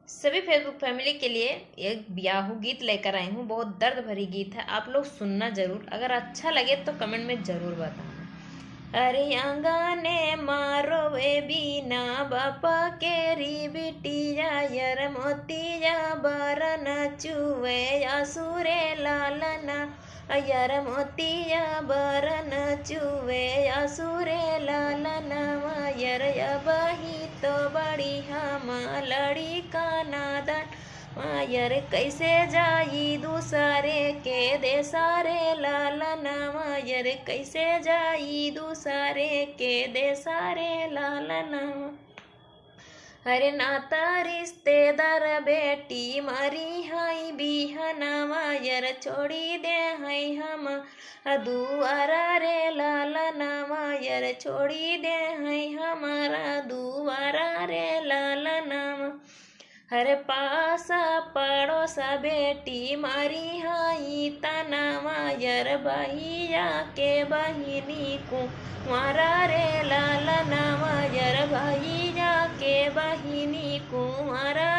सभी Facebook family के लिए एक ब्याहू गीत लेकर आई हूँ। बहुत दर्द भरी गीत है, आप लोग सुनना जरूर। अगर अच्छा लगे तो कमेंट में जरूर बताना। अरे आंगने मारो वे बीना बापा केरी बिटिया यर मोतिया बरन चुवे असुरे लालना अयर मोतिया बरन चुवे असुरे लालना यर बही तो बड़ी हम लड़ी का नादन मायर कैसे जाई दूसरे के देसारे लालना मायर कैसे जाई दूसरे के देसारे लालना। अरे नाता रिश्तेदार बेटी मारी हाई बिहना मायर छोड़ी दे हाई हम दुआरा रे लालना मायर छोड़ी दे हाई हमारा दुआरा रे लालना। हर पासा पड़ोसा बेटी मारी हाई तना मायर बहिया के बहिनी को मारा रे लालना मायर भैया के बहिनी कुंवरा